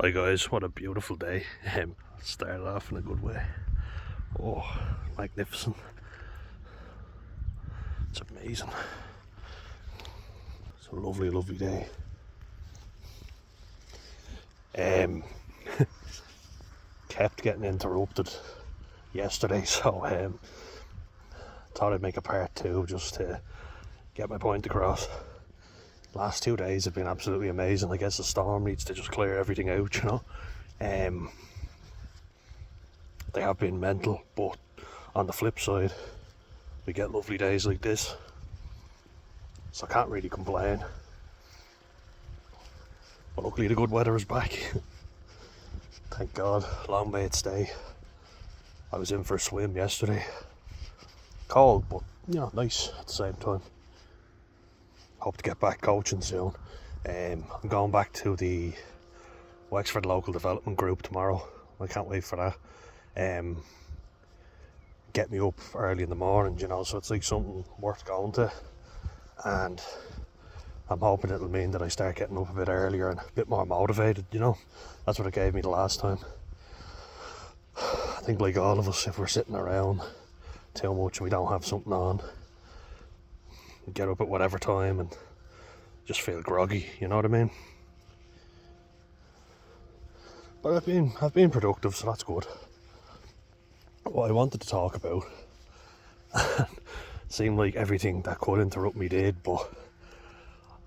Hi guys, what a beautiful day. Started off in a good way. Oh, magnificent. It's amazing. It's a lovely, lovely day. Kept getting interrupted yesterday, so thought I'd make a part 2 just to get my point across. Last 2 days have been absolutely amazing. I guess the storm needs to just clear everything out, you know. They have been mental, but on the flip side, we get lovely days like this, so I can't really complain. But luckily the good weather is back. Thank God, long may it stay. I was in for a swim yesterday. Cold, but nice at the same time. Hope to get back coaching soon. I'm going back to the Wexford Local Development Group tomorrow. I can't wait for that. Get me up early in the morning, so it's like something worth going to. And I'm hoping it'll mean that I start getting up a bit earlier and a bit more motivated, That's what it gave me the last time. I think like all of us, if we're sitting around too much and we don't have something on, get up at whatever time and just feel groggy, you know what I mean? But I've been productive, so that's good. What I wanted to talk about seemed like everything that could interrupt me did, but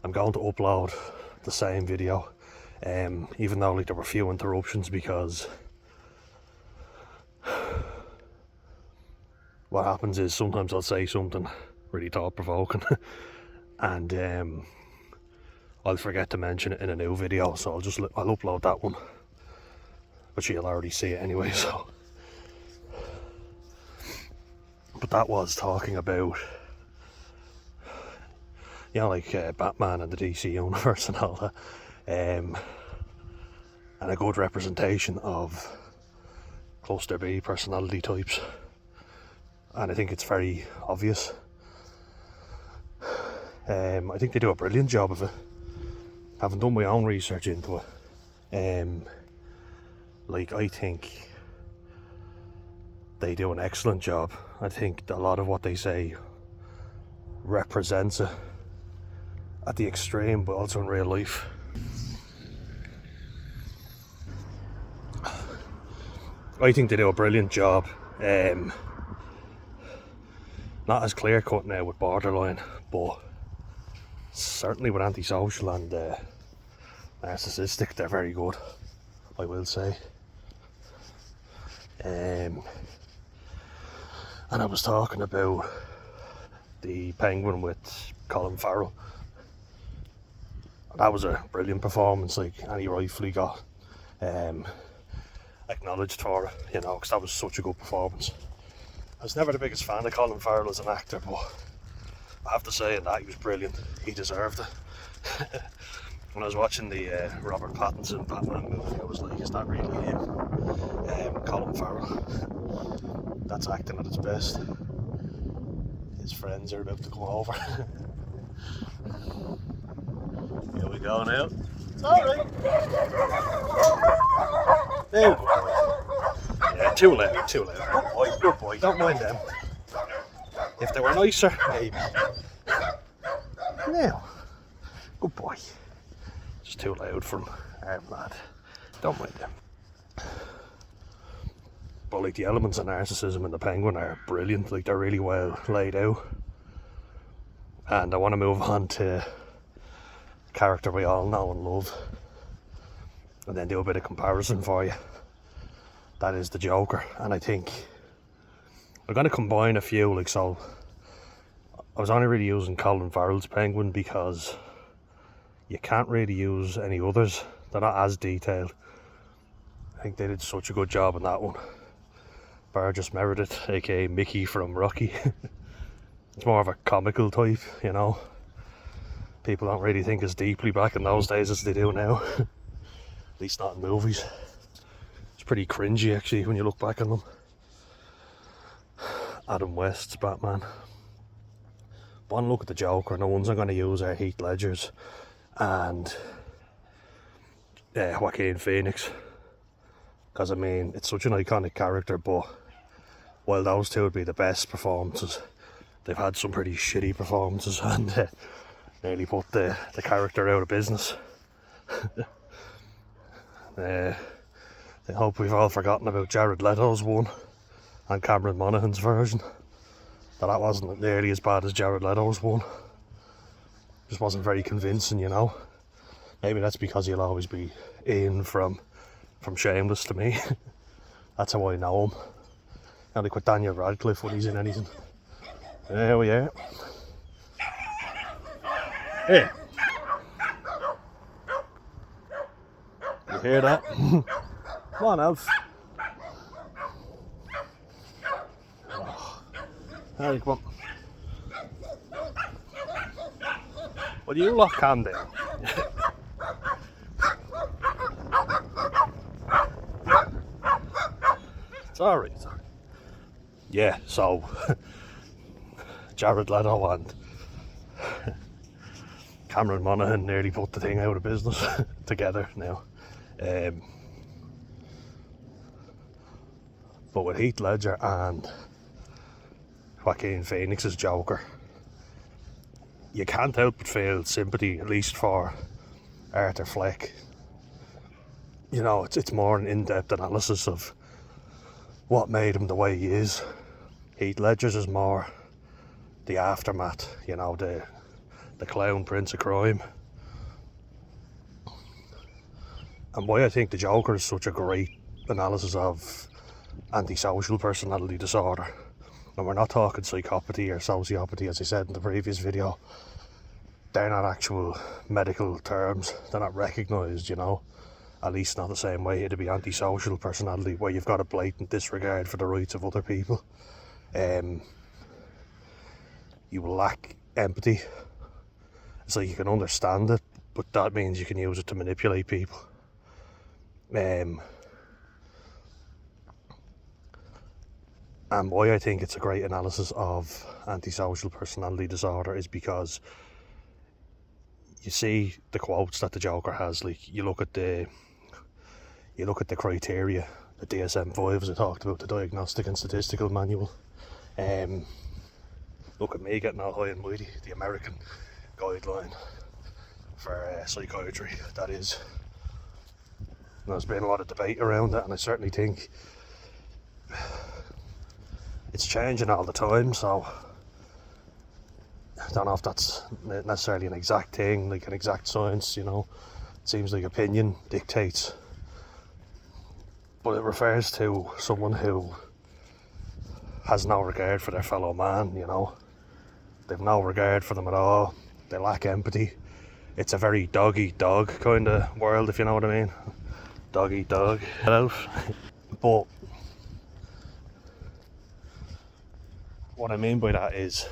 I'm going to upload the same video, even though there were few interruptions, because what happens is sometimes I'll say something really thought-provoking and I'll forget to mention it in a new video, so I'll upload that one, but you'll already see it anyway. So, but that was talking about Batman and the DC universe and all that, and a good representation of cluster B personality types, and I think it's very obvious. I think they do a brilliant job of it. Having done my own research into it, I think they do an excellent job. I think a lot of what they say represents it at the extreme, but also in real life. I think they do a brilliant job. Not as clear cut now with borderline, but certainly with antisocial and narcissistic, they're very good, I will say. And I was talking about the Penguin with Colin Farrell. That was a brilliant performance, and he rightfully got acknowledged for it, because that was such a good performance. I was never the biggest fan of Colin Farrell as an actor, but I have to say in that he was brilliant. He deserved it. When I was watching the Robert Pattinson Batman movie, I was like, is that really him? Colin Farrell. That's acting at its best. His friends are about to come over. Here we go now. It's alright. Yeah, too loud. Good boy, don't mind them. If they were nicer, maybe. Now, good boy. Just too loud from our lad. Don't mind them. But the elements of narcissism in the Penguin are brilliant. They're really well laid out. And I want to move on to a character we all know and love, and then do a bit of comparison for you. That is the Joker. And I think I'm going to combine a few. So I was only really using Colin Farrell's Penguin because you can't really use any others. They're not as detailed. I think they did such a good job on that one. Burgess Meredith, aka Mickey from Rocky. It's more of a comical type, People don't really think as deeply back in those days as they do now. At least not in movies. It's pretty cringy actually when you look back on them. Adam West's Batman. One look at the Joker, and the ones I'm going to use are Heath Ledger's and Joaquin Phoenix, because I mean it's such an iconic character, but while those two would be the best performances, they've had some pretty shitty performances and nearly put the character out of business. I hope we've all forgotten about Jared Leto's one and Cameron Monaghan's version. That wasn't nearly as bad as Jared Leto's one. Just wasn't very convincing, you know. Maybe that's because he'll always be Ian from Shameless to me. That's how I know him. Kind of like with Daniel Radcliffe when he's in anything. There we are. Hey! You hear that? Come on, Alf. Oh. Hey, come on. Will you lock calm down? It's alright. Yeah, so Jared Leto and Cameron Monaghan nearly put the thing out of business together now. But with Heath Ledger and Joaquin Phoenix's Joker, you can't help but feel sympathy, at least for Arthur Fleck. You know, it's more an in-depth analysis of what made him the way he is. Heath Ledger's is more the aftermath, you know, the clown prince of crime. And why I think the Joker is such a great analysis of antisocial personality disorder. And we're not talking psychopathy or sociopathy, as I said in the previous video. They're not actual medical terms. They're not recognised, you know. At least not the same way it'd be antisocial personality, where you've got a blatant disregard for the rights of other people. You lack empathy. It's like you can understand it, but that means you can use it to manipulate people. And why I think it's a great analysis of antisocial personality disorder is because you see the quotes that the Joker has. Like, you look at the criteria, the DSM-5 as I talked about, the Diagnostic and Statistical Manual. Look at me getting all high and mighty, the American guideline for psychiatry, that is. And there's been a lot of debate around that, and I certainly think it's changing all the time, so I don't know if that's necessarily an exact thing, like an exact science, you know. It seems like opinion dictates. But it refers to someone who has no regard for their fellow man, you know. They've no regard for them at all. They lack empathy. It's a very dog-eat-dog kind of world, if you know what I mean. Dog-eat-dog. But what I mean by that is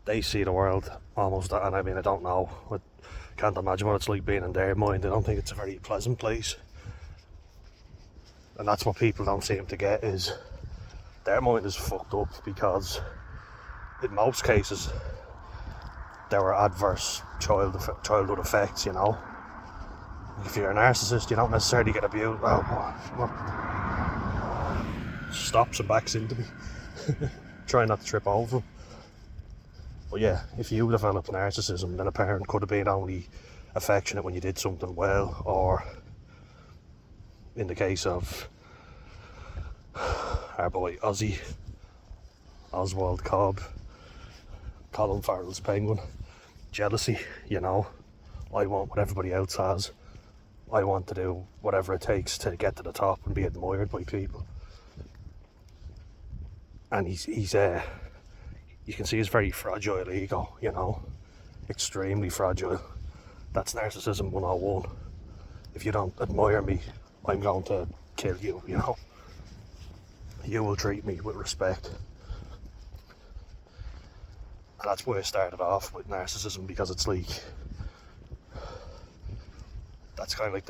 they see the world almost, and I mean, I don't know, I can't imagine what it's like being in their mind. I don't think it's a very pleasant place. And that's what people don't seem to get, is their mind is fucked up because in most cases there were adverse childhood effects, you know. If you're a narcissist, you don't necessarily get abused. Oh, what? Stops and backs into me. Try not to trip over him. But yeah, if you develop narcissism, then a parent could have been only affectionate when you did something well, or in the case of our boy Oswald Cobb, Colin Farrell's Penguin, jealousy, you know. I want what everybody else has. I want to do whatever it takes to get to the top and be admired by people. And he's you can see his very fragile ego, you know, extremely fragile. That's narcissism 101. If you don't admire me, I'm going to kill you, you know. You will treat me with respect. And that's why I started off with narcissism, because it's like, that's kind of like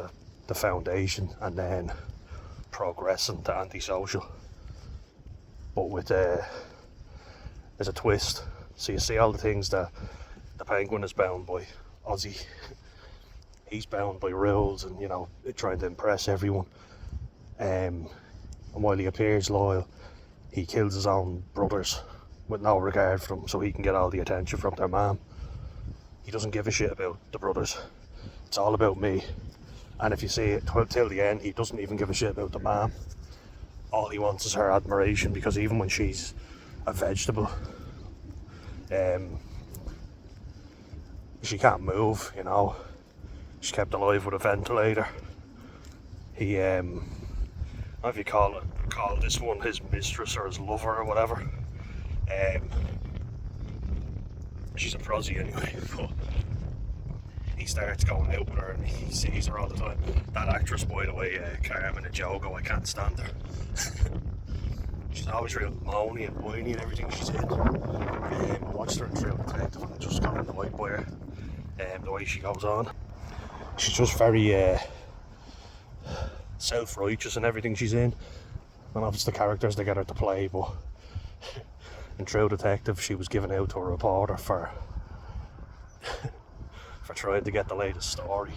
the foundation, and then progressing to antisocial. But with there's a twist. So you see all the things that the Penguin is bound by. Ozzy, he's bound by rules and, trying to impress everyone. And while he appears loyal, he kills his own brothers with no regard for them, so he can get all the attention from their mom. He doesn't give a shit about the brothers. It's all about me. And if you see it till the end, he doesn't even give a shit about the mom. All he wants is her admiration, because even when she's a vegetable, she can't move, She's kept alive with a ventilator. He, I don't know if you call this one his mistress or his lover or whatever. She's a prosy anyway, but he starts going out with her and he sees her all the time. That actress, by the way, Carmen Ejogo, I can't stand her. She's always real moany and whiny and everything she's in. I watched her in True Detective and I just got annoyed by her, the way she goes on. She's just very self-righteous in everything she's in. And obviously the characters they get her to play, but in True Detective she was given out to a reporter for trying to get the latest story.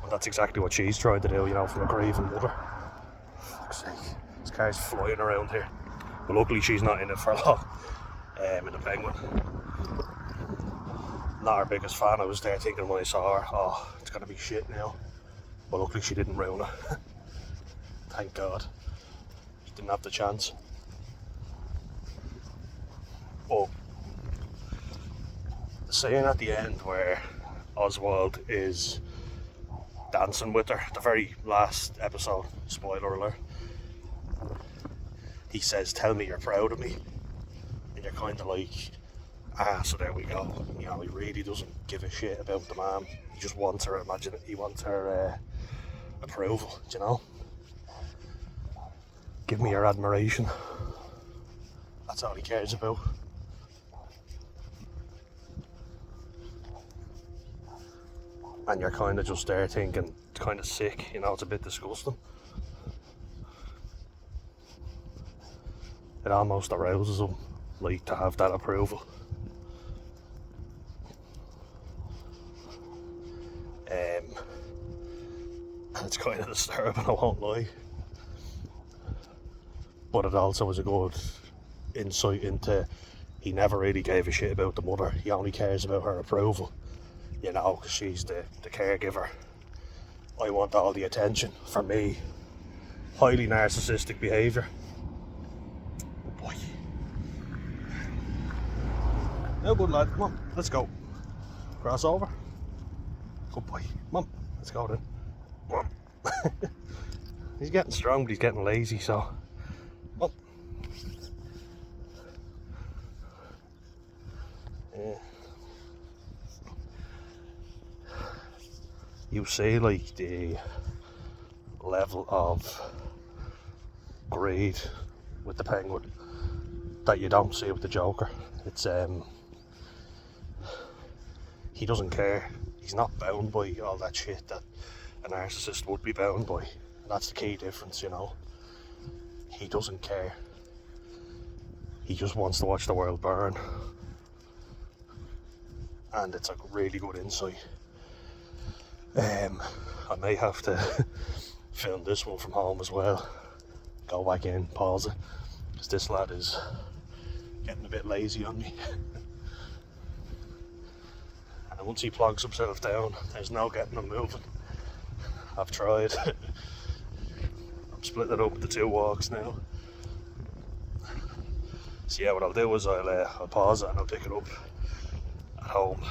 And that's exactly what she's trying to do, from a grieving mother. Fuck's sake, this car's flying around here. But luckily she's not in it for long, in the Penguin. Not her biggest fan. I was there thinking when I saw her, oh, it's gonna be shit now. But luckily she didn't ruin it. Thank God. She didn't have the chance. But the scene at the end where Oswald is dancing with her, the very last episode, spoiler alert, he says, "Tell me you're proud of me," and you're kind of like, so there we go. He really doesn't give a shit about the mom. He just wants her, he wants her approval, Give me your admiration. That's all he cares about. And you're kind of just there thinking, it's kind of sick, it's a bit disgusting. It almost arouses him, like, to have that approval. And it's kind of disturbing, I won't lie. But it also is a good insight into, he never really gave a shit about the mother. He only cares about her approval, because she's the caregiver. I want all the attention for me. Highly narcissistic behaviour. Oh boy. No good lad, come on, let's go. Cross over. Good boy. Come on, let's go then. Come on. He's getting strong, but he's getting lazy, so. Come on. Yeah. You see, like, the level of greed with the Penguin that you don't see with the Joker. It's he doesn't care. He's not bound by all that shit that a narcissist would be bound by. That's the key difference, He doesn't care. He just wants to watch the world burn. And it's a really good insight. I may have to film this one from home as well. Go back in, pause it, because this lad is getting a bit lazy on me. And once he plugs himself down, there's no getting him moving. I've tried. I'm splitting it up into 2 walks now. So yeah, what I'll do is I'll pause it and I'll pick it up at home.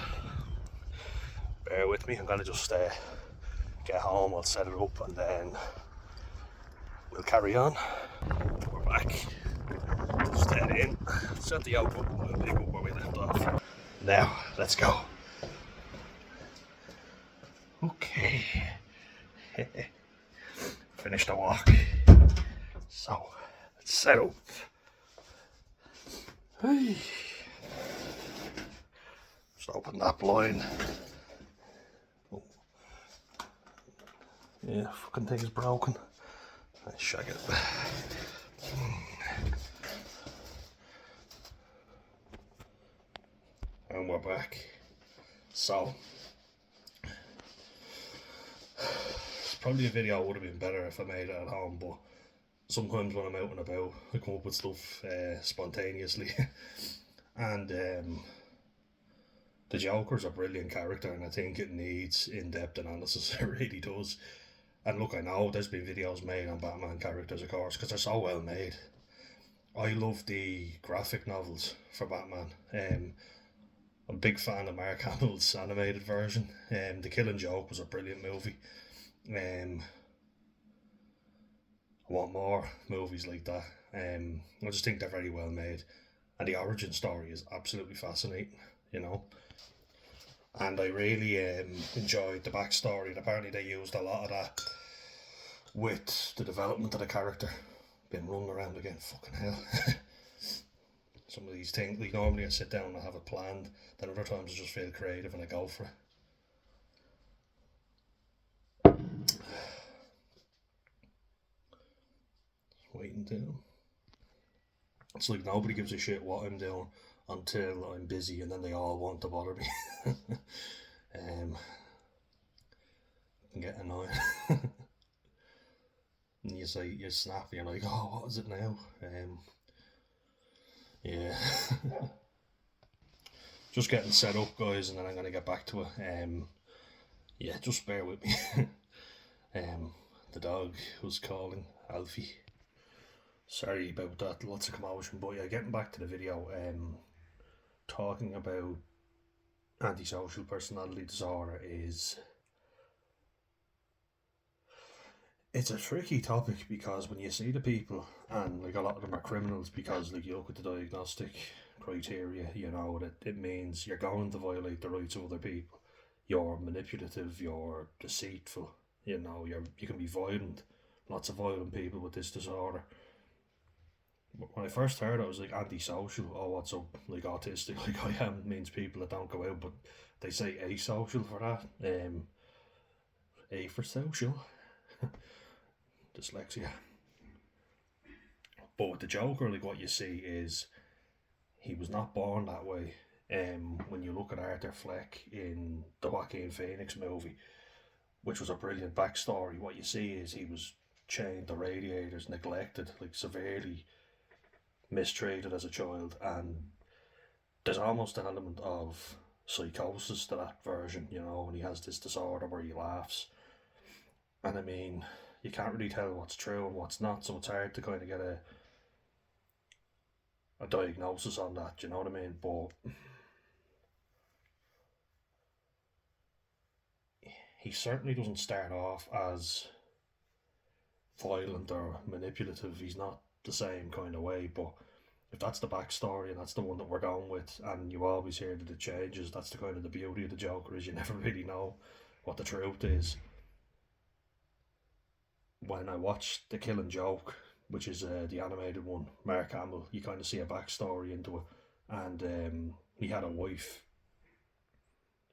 Bear with me, I'm gonna just get home, I'll set it up and then we'll carry on. We're back. Just head in, set the output, we'll pick up where we left off. Now, let's go. Okay. Finished the walk. So, let's set up. Hey. Just open that blind. Oh. Yeah, fucking thing's broken. Let's shag it. And we're back. So, probably a video would have been better if I made it at home, but sometimes when I'm out and about, I come up with stuff spontaneously. And the Joker's a brilliant character, and I think it needs in-depth analysis. It really does. And look, I know there's been videos made on Batman characters, of course, because they're so well made. I love the graphic novels for Batman. I'm a big fan of Mark Hamill's animated version. The Killing Joke was a brilliant movie. I want more movies like that. I just think they're very well made, and the origin story is absolutely fascinating. You know, and I really enjoyed the backstory. And apparently, they used a lot of that with the development of the character. Been running around again, fucking hell. Some of these things, like normally I sit down and I have it planned, then other times I just feel creative and I go for it. Waiting down. It's like nobody gives a shit what I'm doing until I'm busy, and then they all want to bother me. Can get annoying. And you say you snap, you're like, oh, what is it now? Yeah. Just getting set up, guys, and then I'm gonna get back to it. Yeah, just bear with me. The dog was calling Alfie. Sorry about that, lots of commotion, but yeah, getting back to the video, talking about antisocial personality disorder it's a tricky topic, because when you see the people, and like a lot of them are criminals, because like you look at the diagnostic criteria, you know that it means you're going to violate the rights of other people, you're manipulative, you're deceitful, you know, you can be violent. Lots of violent people with this disorder. When I first heard it, I was like, antisocial. Oh, what's up? Like autistic, like I am, means people that don't go out, but they say asocial for that. A for social. Dyslexia. But with the Joker, like what you see is he was not born that way. When you look at Arthur Fleck in the Joaquin Phoenix movie, which was a brilliant backstory, what you see is he was chained to radiators, neglected, like severely mistreated as a child, and there's almost an element of psychosis to that version, you know, when he has this disorder where he laughs. And I mean, you can't really tell what's true and what's not, so it's hard to kind of get a diagnosis on that, you know what I mean? But he certainly doesn't start off as violent or manipulative. He's not the same kind of way, but if that's the backstory and that's the one that we're going with, and you always hear that it changes, that's the kind of the beauty of the Joker, is you never really know what the truth is. When I watched The Killing Joke, which is the animated one, Mark Hamill, you kind of see a backstory into it, and he had a wife,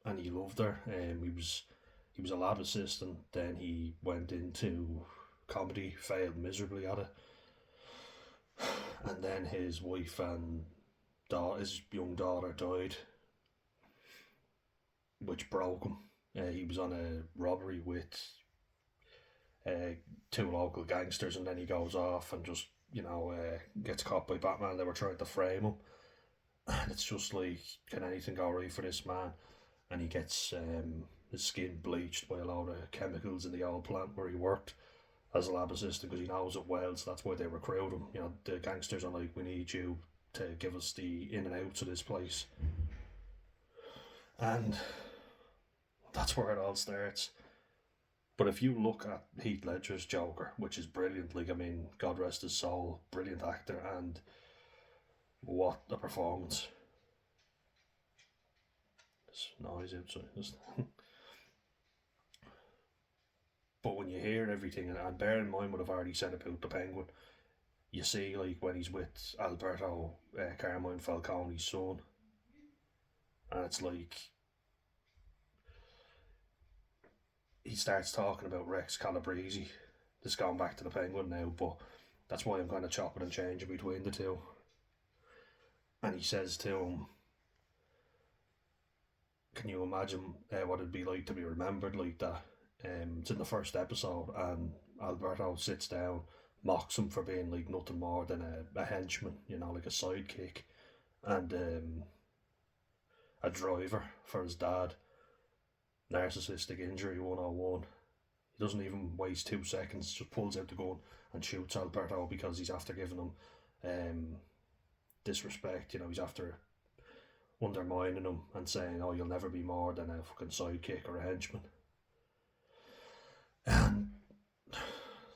and he loved her. He was a lab assistant. Then he went into comedy, failed miserably at it, and then his wife and his young daughter died, which broke him. He was on a robbery with two local gangsters, and then he goes off and just, you know, gets caught by Batman. They were trying to frame him, and it's just like, can anything go right for this man? And he gets his skin bleached by a load of chemicals in the old plant where he worked as a lab assistant, because he knows it well, so that's why they recruit him. You know, the gangsters are like, we need you to give us the in and outs of this place. And that's where it all starts. But if you look at Heath Ledger's Joker, which is brilliant, like, I mean, God rest his soul, brilliant actor, and what a performance. There's noise outside. But when you hear everything, and bear in mind what I've already said about the Penguin, you see, like, when he's with Alberto Carmine Falcone's son, and it's like, he starts talking about Rex Calabrese. This going back to the Penguin now, but that's why I'm kind of chopping and changing between the two. And he says to him, can you imagine what it'd be like to be remembered like that? It's in the first episode, and Alberto sits down, mocks him for being like nothing more than a henchman, like a sidekick, and a driver for his dad. Narcissistic injury 101. He doesn't even waste 2 seconds, just pulls out the gun and shoots Alberto because he's after giving him disrespect. He's after undermining him and saying, "Oh, you'll never be more than a fucking sidekick or a henchman." And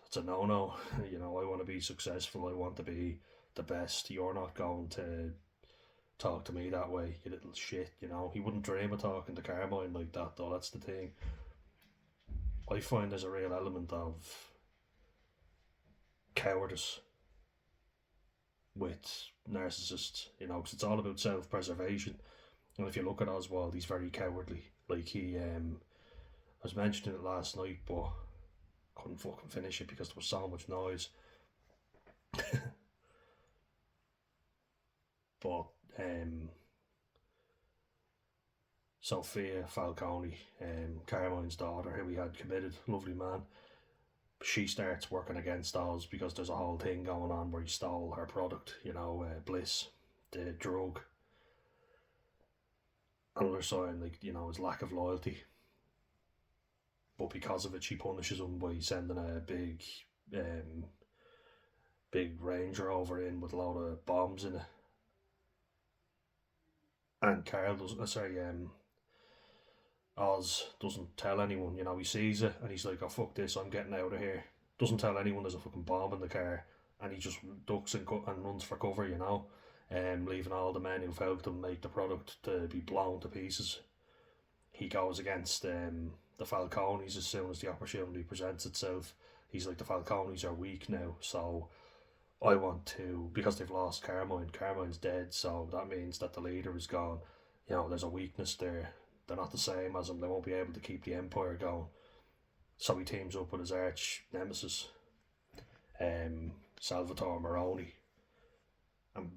it's a no-no. I want to be successful. I want to be the best. You're not going to talk to me that way, you little shit. He wouldn't dream of talking to Carmine like that, though. That's the thing. I find there's a real element of cowardice with narcissists, because it's all about self-preservation. And if you look at Oswald, he's very cowardly. Like I was mentioning it last night, but couldn't fucking finish it because there was so much noise. But Sophia Falcone, Carmine's daughter, who he had committed, lovely man, she starts working against Oz because there's a whole thing going on where he stole her product, Bliss, the drug. Another sign, his lack of loyalty. But because of it, she punishes him by sending a big Range Rover in with a load of bombs in it. And Oz doesn't tell anyone. He sees it and he's like, "Oh fuck this, I'm getting out of here." Doesn't tell anyone there's a fucking bomb in the car, and he just ducks and runs for cover. Leaving all the men who've helped him make the product to be blown to pieces. He goes against the Falcones as soon as the opportunity presents itself. He's like, the Falcones are weak now, so I want to, because they've lost Carmine. Carmine's dead, so that means that the leader is gone. There's a weakness there. They're not the same as him. They won't be able to keep the empire going. So he teams up with his arch nemesis, Salvatore Moroni, and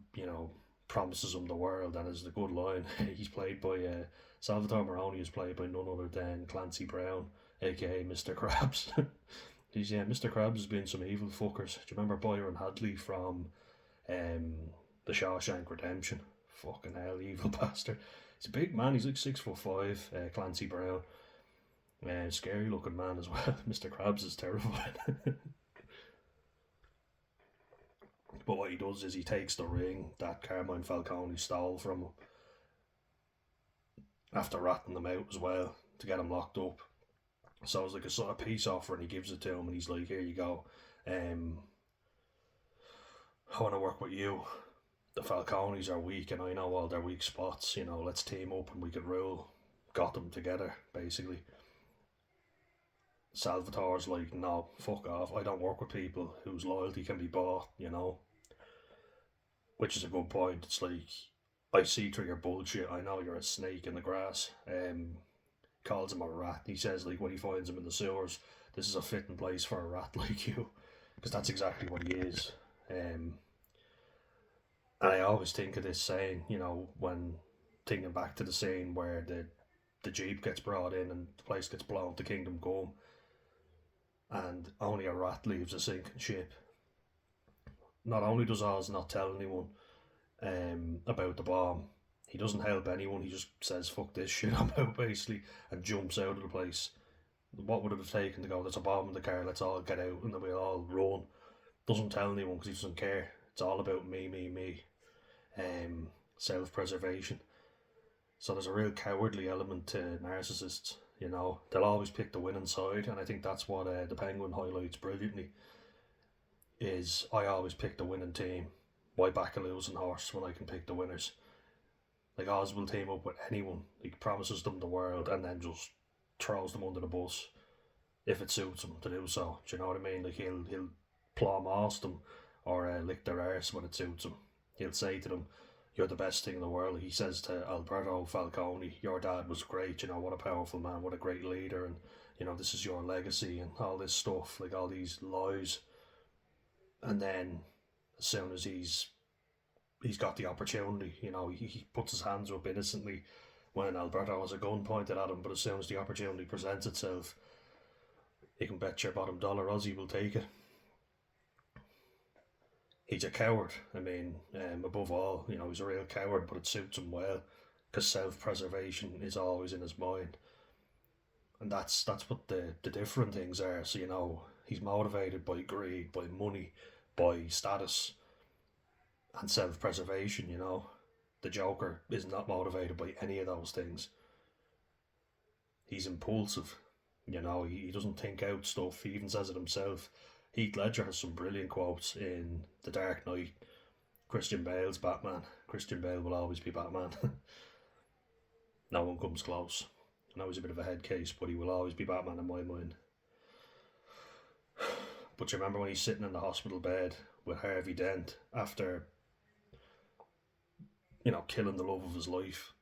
promises him the world. And it's a good line. He's played by Salvatore Moroni is played by none other than Clancy Brown, aka Mr. Krabs. Mr. Krabs has been some evil fuckers. Do you remember Byron Hadley from The Shawshank Redemption? Fucking hell, evil bastard. He's a big man. He's like 6'5". Clancy Brown, scary looking man as well. Mr. Krabs is terrifying. But what he does is he takes the ring that Carmine Falcone stole from him, after ratting them out as well, to get him locked up. So it's like a sort of peace offer, and he gives it to him, and he's like, "Here you go. I want to work with you. The Falcones are weak, and I know all their weak spots. Let's team up, and we could rule Gotham together." Basically, Salvatore's like, "No, fuck off. I don't work with people whose loyalty can be bought." Which is a good point. It's like, I see through your bullshit. I know you're a snake in the grass. Calls him a rat. He says, like, when he finds him in the sewers, "This is a fitting place for a rat like you," because that's exactly what he is. And I always think of this saying, when thinking back to the scene where the jeep gets brought in and the place gets blown to Kingdom Come, and only a rat leaves a sinking ship. Not only does Oz not tell anyone about the bomb, he doesn't help anyone. He just says, "Fuck this shit, I'm out," basically, and jumps out of the place. What would it have taken to go, "There's a bomb in the car, let's all get out," and then we'll all run? Doesn't tell anyone because he doesn't care. It's all about me. Self-preservation. So there's a real cowardly element to narcissists. They'll always pick the winning side, and I think that's what the Penguin highlights brilliantly. Is, I always pick the winning team. Why back a losing horse when I can pick the winners? Like, Oz will team up with anyone. He promises them the world and then just throws them under the bus if it suits him to do so. Do you know what I mean? Like, he'll plumb arse them or lick their arse when it suits him. He'll say to them, "You're the best thing in the world." He says to Alberto Falcone, "Your dad was great, what a powerful man, what a great leader, and this is your legacy," and all this stuff, like all these lies. And then as soon as he's got the opportunity, he puts his hands up innocently when Alberto has a gun pointed at him, but as soon as the opportunity presents itself, You can bet your bottom dollar Ozzy will take it. He's a coward. I mean, above all, he's a real coward, but it suits him well because self-preservation is always in his mind, and that's what the different things are. So he's motivated by greed, by money, by status, and self-preservation. The Joker is not motivated by any of those things. He's impulsive. He doesn't think out stuff. He even says it himself. Heath Ledger has some brilliant quotes in The Dark Knight. Christian Bale's Batman. Christian Bale will always be Batman. No one comes close. I know he's a bit of a head case, but he will always be Batman in my mind. But you remember when he's sitting in the hospital bed with Harvey Dent after, killing the love of his life,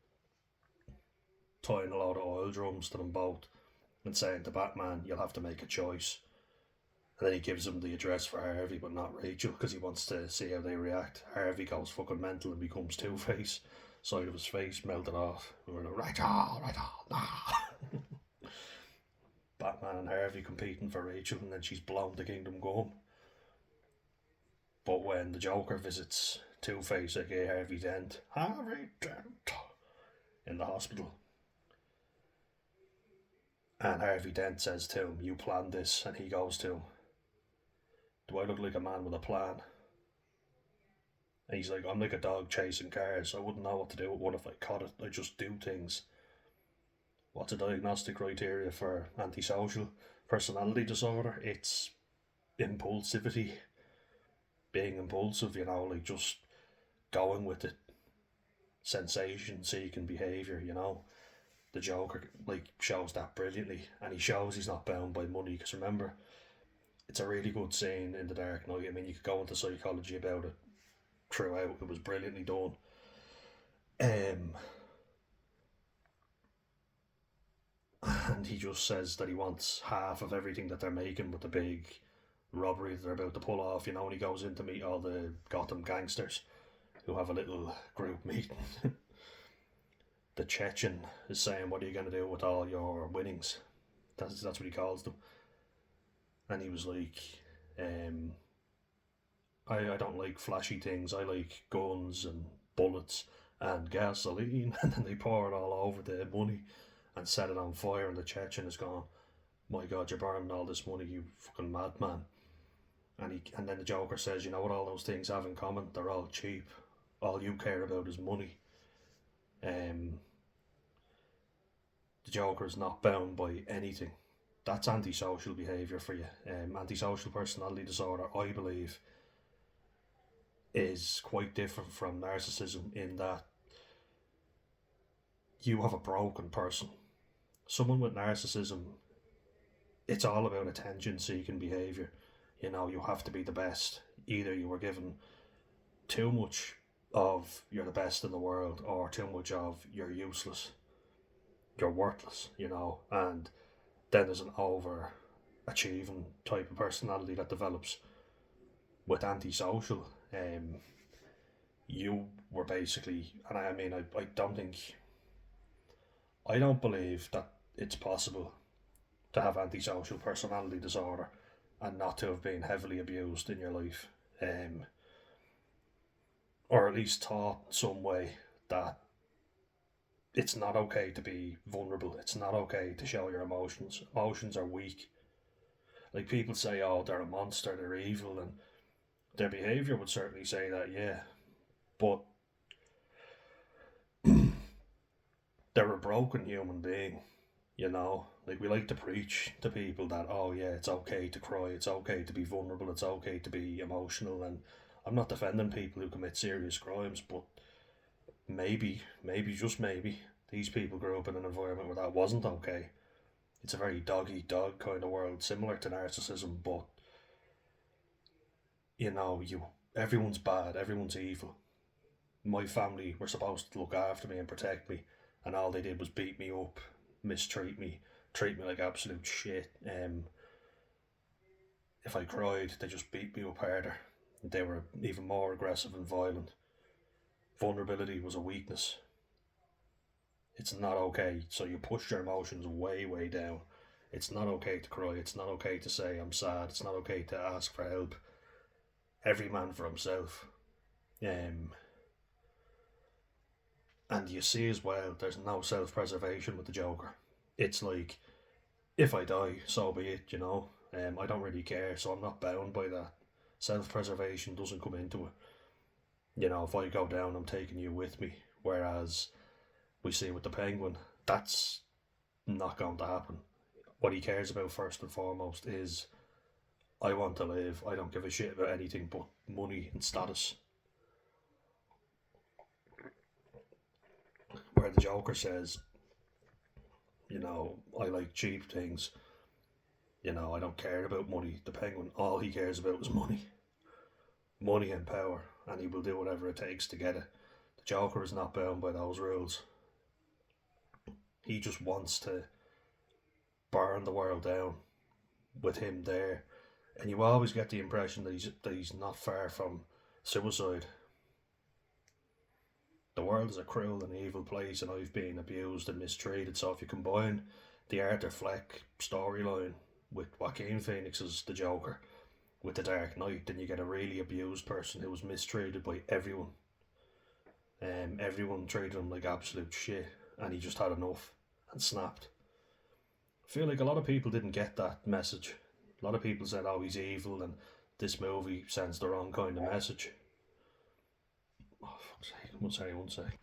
tying a lot of oil drums to them both, and saying to Batman, "You'll have to make a choice." And then he gives him the address for Harvey, but not Rachel, because he wants to see how they react. Harvey goes fucking mental and becomes Two-Face. Side of his face melted off. We were like, Rachel, nah. Batman and Harvey competing for Rachel, and then she's blown to Kingdom Come. But when the Joker visits Two-Face, aka Harvey Dent, in the hospital, and Harvey Dent says to him, "You planned this," and he goes to him, "Do I look like a man with a plan?" And he's like, "I'm like a dog chasing cars. I wouldn't know what to do with one if I caught it. I just do things." What's a diagnostic criteria for antisocial personality disorder? It's impulsivity. Being impulsive, like just going with it. Sensation seeking behaviour, The Joker shows that brilliantly, and he shows he's not bound by money, because remember, it's a really good scene in The Dark Knight. I mean, you could go into psychology about it throughout. It was brilliantly done. And he just says that he wants half of everything that they're making with the big robbery that they're about to pull off, and he goes in to meet all the Gotham gangsters who have a little group meeting. The Chechen is saying, "What are you going to do with all your winnings?" That's what he calls them. And he was like, I don't like flashy things. I like guns and bullets and gasoline. And then they pour it all over the money and set it on fire, and the Chechen is gone, "My God, you're burning all this money, you fucking madman." And then the Joker says, "You know what all those things have in common? They're all cheap. All you care about is money." The Joker is not bound by anything. That's antisocial behaviour for you. Antisocial personality disorder, I believe, is quite different from narcissism in that you have a broken person. Someone with narcissism, it's all about attention seeking behaviour. You have to be the best. Either you were given too much of "you're the best in the world," or too much of "you're useless, you're worthless," and then there's an overachieving type of personality that develops. With antisocial, you were basically, and I mean, I don't believe that it's possible to have antisocial personality disorder and not to have been heavily abused in your life, or at least taught some way that it's not okay to be vulnerable. It's not okay to show your emotions. Emotions are weak. Like, people say, "Oh, they're a monster, they're evil," and their behaviour would certainly say that, yeah. But they're a broken human being, Like, we like to preach to people that, "Oh yeah, it's okay to cry, it's okay to be vulnerable, it's okay to be emotional." And I'm not defending people who commit serious crimes, but maybe, just maybe, these people grew up in an environment where that wasn't okay. It's a very dog-eat-dog kind of world, similar to narcissism, but everyone's bad, everyone's evil. My family were supposed to look after me and protect me, and all they did was beat me up, mistreat me, treat me like absolute shit. If I cried, they just beat me up harder. They were even more aggressive and violent. Vulnerability was a weakness. It's not okay. So you push your emotions way, way down. It's not okay to cry. It's not okay to say I'm sad. It's not okay to ask for help. Every man for himself. Um, and you see as well, there's no self-preservation with the Joker. It's like, if I die, so be it. I don't really care, so I'm not bound by that. Self-preservation doesn't come into it. If I go down, I'm taking you with me. Whereas we see with the Penguin, that's not going to happen. What he cares about first and foremost is, I want to live. I don't give a shit about anything but money and status. Where the Joker says, I like cheap things. I don't care about money. The Penguin, all he cares about is money. Money and power, and he will do whatever it takes to get it. The Joker is not bound by those rules. He just wants to burn the world down with him there. And you always get the impression that he's not far from suicide. The world is a cruel and evil place, and I've been abused and mistreated. So if you combine the Arthur Fleck storyline with Joaquin Phoenix's The Joker, with The Dark Knight, then you get a really abused person who was mistreated by everyone. Everyone treated him like absolute shit, and he just had enough and snapped. I feel like a lot of people didn't get that message. A lot of people said, "Oh, he's evil," and this movie sends the wrong kind of message. Oh, fuck's sake! One sec.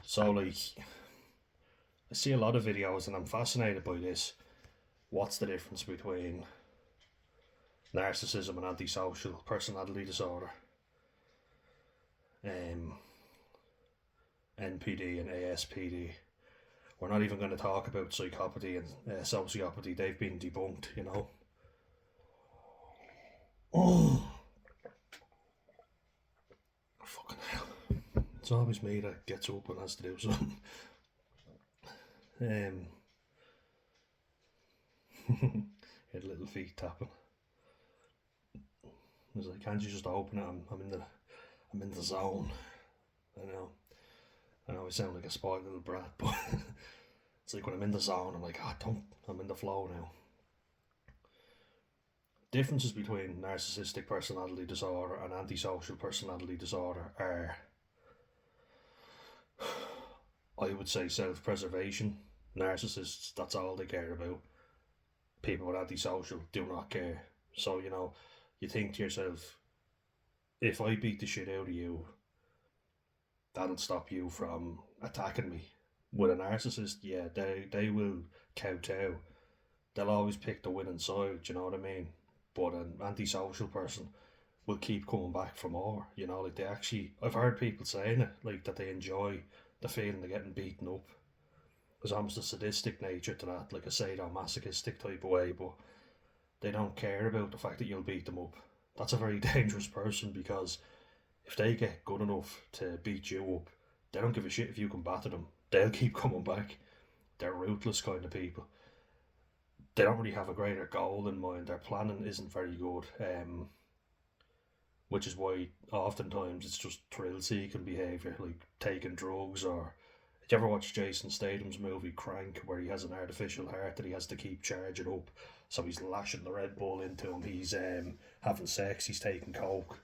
So, like, I see a lot of videos, and I'm fascinated by this. What's the difference between narcissism and antisocial personality disorder? NPD and ASPD. We're not even going to talk about psychopathy and sociopathy. They've been debunked. Oh, fucking hell. It's always me that gets up and has to do something. Had little feet tapping. I was like, can't you just open it? I'm in the zone. I know I sound like a spoiled little brat, but it's like when I'm in the zone, I'm like, I'm in the flow now. Differences between narcissistic personality disorder and antisocial personality disorder are, I would say, self-preservation. Narcissists, that's all they care about. People with antisocial do not care. So, you think to yourself, if I beat the shit out of you, that'll stop you from attacking me. With a narcissist, yeah, they will kowtow. They'll always pick the winning side, you know what I mean? But an antisocial person will keep coming back for more, like they actually, I've heard people saying it, like that they enjoy the feeling of getting beaten up. There's almost a sadistic nature to that, like a sadomasochistic type of way, but they don't care about the fact that you'll beat them up. That's a very dangerous person, because if they get good enough to beat you up, they don't give a shit if you can batter them. They'll keep coming back. They're ruthless kind of people. They don't really have a greater goal in mind. Their planning isn't very good, which is why oftentimes it's just thrill-seeking behaviour, like taking drugs. Or did you ever watch Jason Statham's movie Crank, where he has an artificial heart that he has to keep charging up? So he's lashing the Red Bull into him. He's having sex. He's taking coke.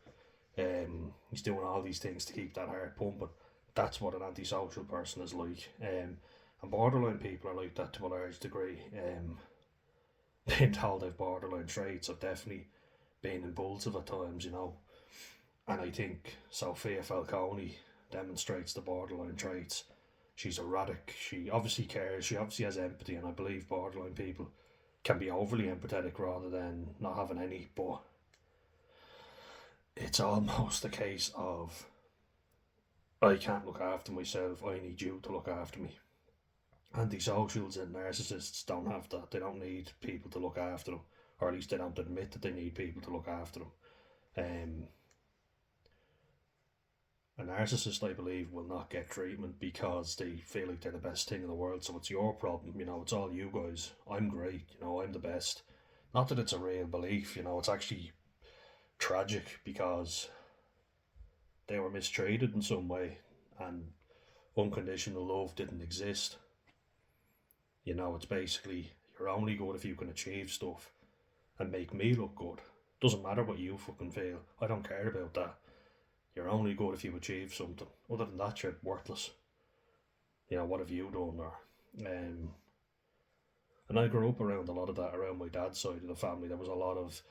He's doing all these things to keep that heart pumping. That's what an antisocial person is like. And borderline people are like that to a large degree. Being told they've borderline traits, I've definitely been impulsive at times, And I think Sophia Falcone demonstrates the borderline traits. She's erratic. She obviously cares. She obviously has empathy, and I believe borderline people can be overly empathetic rather than not having any. But it's almost a case of, I can't look after myself, I need you to look after me. Antisocials and narcissists don't have that. They don't need people to look after them, or at least they don't admit that they need people to look after them. A narcissist, I believe, will not get treatment because they feel like they're the best thing in the world. So it's your problem, it's all you guys. I'm great, I'm the best. Not that it's a real belief, it's actually tragic, because they were mistreated in some way, and unconditional love didn't exist. It's basically you're only good if you can achieve stuff and make me look good. Doesn't matter what you fucking feel. I don't care about that. You're only good if you achieve something. Other than that, you're worthless. What have you done? And I grew up around a lot of that around my dad's side of the family. There was a lot of,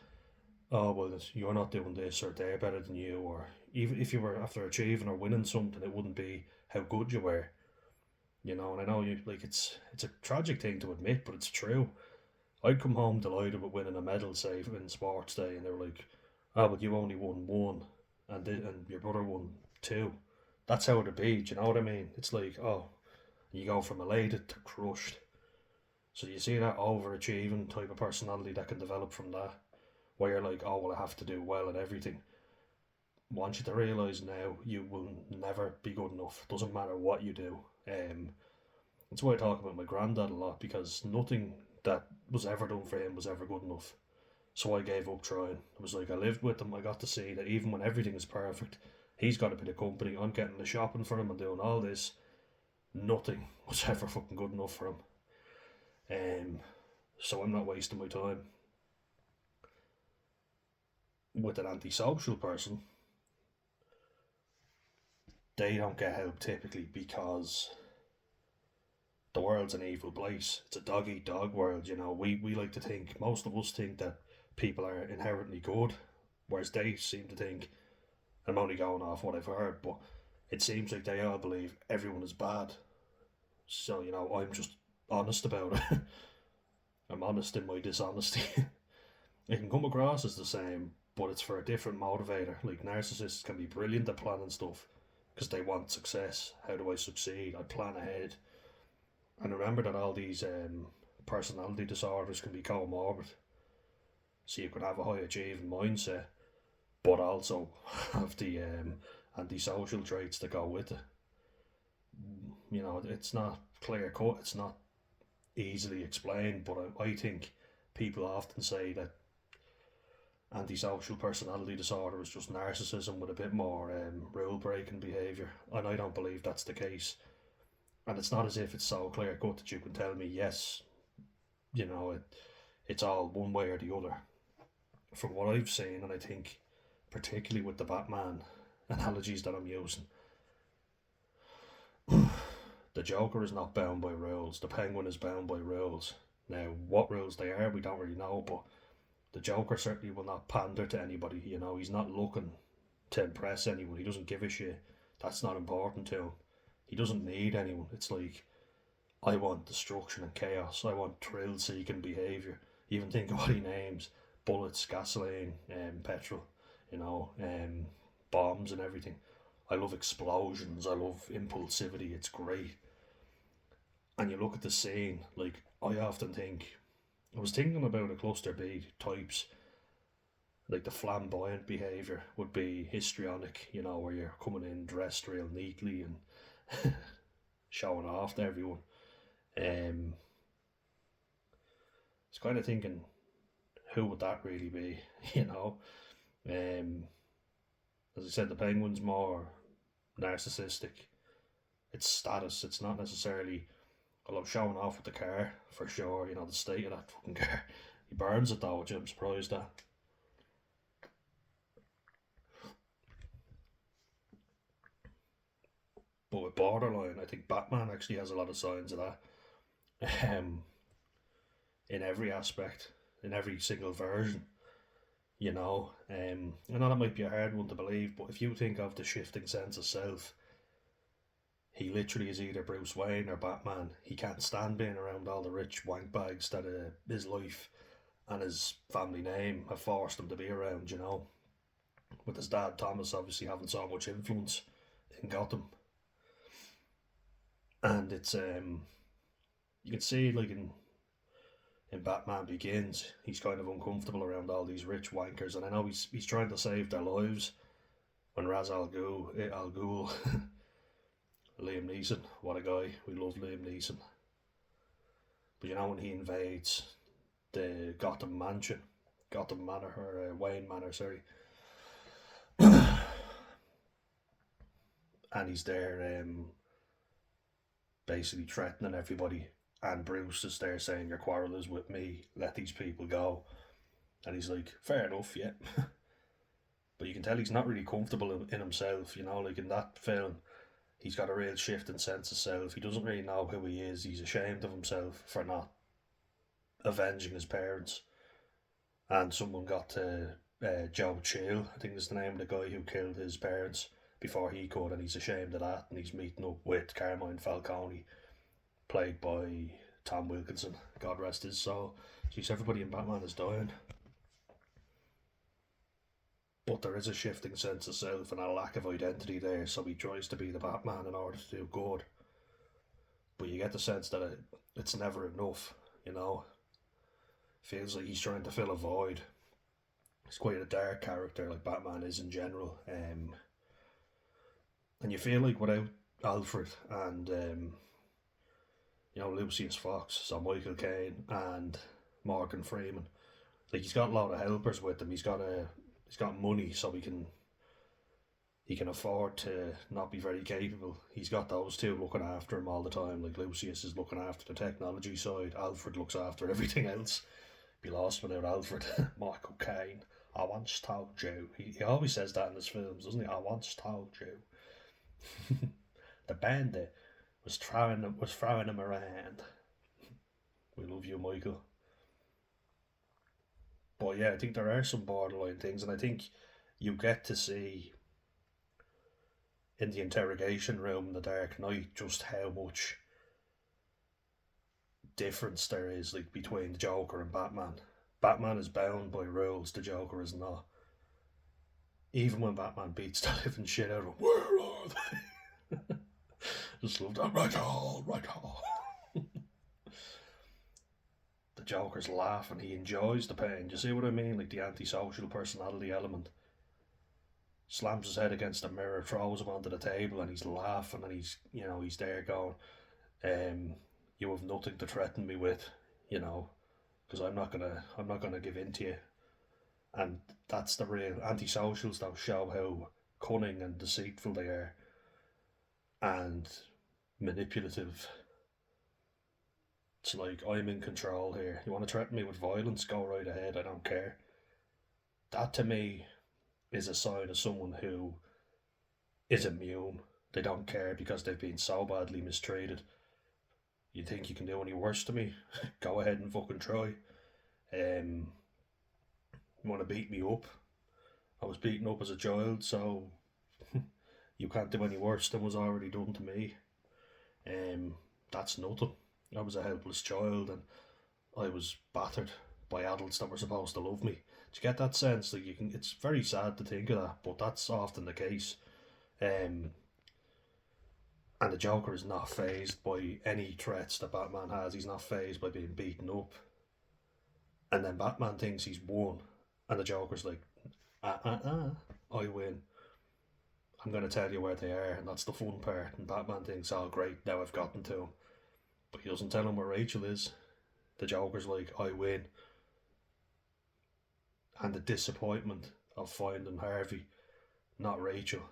oh, well, you're not doing this, or they're better than you, or even if you were after achieving or winning something, it wouldn't be how good you were. And I know you like it's a tragic thing to admit, but it's true. I'd come home delighted with winning a medal, say, in sports day, and they were like, "Ah, but you only won one, and your brother won two." That's how it'd be. Do you know what I mean? It's like, oh, you go from elated to crushed. So you see that overachieving type of personality that can develop from that, where you're like, oh, well, I have to do well at everything. I want you to realise now you will never be good enough. Doesn't matter what you do. That's why I talk about my granddad a lot, because nothing that was ever done for him was ever good enough. So I gave up trying. It was like I lived with him. I got to see that even when everything is perfect, he's got a bit of company. I'm getting the shopping for him and doing all this. Nothing was ever fucking good enough for him. So I'm not wasting my time. With an antisocial person, they don't get help typically because the world's an evil place. It's a dog eat dog world. We like to think, most of us think that people are inherently good, whereas they seem to think, I'm only going off what I've heard, but it seems like they all believe everyone is bad. So, I'm just honest about it. I'm honest in my dishonesty. It can come across as the same, but it's for a different motivator. Like narcissists can be brilliant at planning stuff because they want success. How do I succeed? I plan ahead. And remember that all these personality disorders can be comorbid. So you can have a high achieving mindset, but also have the antisocial traits that go with it. It's not clear cut, it's not easily explained, but I think people often say that antisocial personality disorder is just narcissism with a bit more rule breaking behaviour, and I don't believe that's the case. And it's not as if it's so clear cut that you can tell me yes, it's all one way or the other. From what I've seen, and I think particularly with the Batman analogies that I'm using, the Joker is not bound by rules. The Penguin is bound by rules. Now, what rules they are, we don't really know, but the Joker certainly will not pander to anybody. He's not looking to impress anyone. He doesn't give a shit. That's not important to him. He doesn't need anyone. It's like, I want destruction and chaos. I want thrill-seeking behaviour. Even think of what he names: bullets, gasoline, petrol, bombs and everything. I love explosions. I love impulsivity. It's great. And you look at the scene, like, I often think, I was thinking about a cluster B types, like the flamboyant behaviour would be histrionic, where you're coming in dressed real neatly and showing off to everyone. It's kind of thinking, who would that really be, As I said, the Penguin's more narcissistic. It's status, it's not necessarily, although showing off with the car, for sure, the state of that fucking car. He burns it though, which I'm surprised at. But with borderline, I think Batman actually has a lot of signs of that. In every aspect, in every single version. I know that might be a hard one to believe, but if you think of the shifting sense of self, he literally is either Bruce Wayne or Batman. He can't stand being around all the rich wank bags that his life and his family name have forced him to be around, With his dad, Thomas, obviously having so much influence in Gotham. And it's, you can see, like, in Batman Begins, he's kind of uncomfortable around all these rich wankers, and I know he's trying to save their lives. When Ra's al Ghul, Liam Neeson, what a guy, we love Liam Neeson. But when he invades the Gotham Manor, or Wayne Manor, sorry, and he's there basically threatening everybody, And Bruce is there saying, your quarrel is with me, let these people go. And he's like, fair enough, yeah. But you can tell he's not really comfortable in himself, you know, like in that film, he's got a real shift in sense of self. He doesn't really know who he is. He's ashamed of himself for not avenging his parents. And someone got to Joe Chill, I think is the name of the guy who killed his parents before he could, and he's ashamed of that, and he's meeting up with Carmine Falcone, played by Tom Wilkinson, God rest his soul. Jeez, everybody in Batman is dying. But there is a shifting sense of self and a lack of identity there, so he tries to be the Batman in order to do good. But you get the sense that it's never enough, you know? Feels like he's trying to fill a void. He's quite a dark character, like Batman is in general. And you feel like without Alfred and, Lucius Fox, so Michael Caine and Morgan Freeman, like he's got a lot of helpers with him. He's got money, so he can afford to not be very capable. He's got those two looking after him all the time. Like Lucius is looking after the technology side. Alfred looks after everything else. Be lost without Alfred. Michael Caine, I once told you. He always says that in his films, doesn't he? I once told you. The bandit was throwing him around. We love you, Michael. But yeah, I think there are some borderline things, and I think you get to see in the interrogation room in The Dark Knight just how much difference there is, like, between the Joker and Batman. Batman is bound by rules, the Joker is not. Even when Batman beats the living shit out of him, where are they? Just love that. Right all. The Joker's laughing, he enjoys the pain. Do you see what I mean? Like the antisocial personality element. Slams his head against the mirror, throws him onto the table, and he's laughing, and he's there going, you have nothing to threaten me with, because I'm not gonna give in to you. And that's the real antisocials that show how cunning and deceitful they are, and manipulative. It's like, I'm in control here. You want to threaten me with violence? Go right ahead, I don't care. That to me is a sign of someone who is immune. They don't care because they've been so badly mistreated. You think you can do any worse to me? Go ahead and fucking try. You want to beat me up? I was beaten up as a child, so you can't do any worse than was already done to me. That's nothing. I was a helpless child, and I was battered by adults that were supposed to love me. Do you get that sense? Like it's very sad to think of that, but that's often the case. And the Joker is not fazed by any threats that Batman has. He's not fazed by being beaten up. And then Batman thinks he's won, and the Joker's like, I win. I'm going to tell you where they are, and that's the fun part. And Batman thinks, oh great, now I've gotten to him. But he doesn't tell him where Rachel is. The Joker's like, I win. And the disappointment of finding Harvey, not Rachel,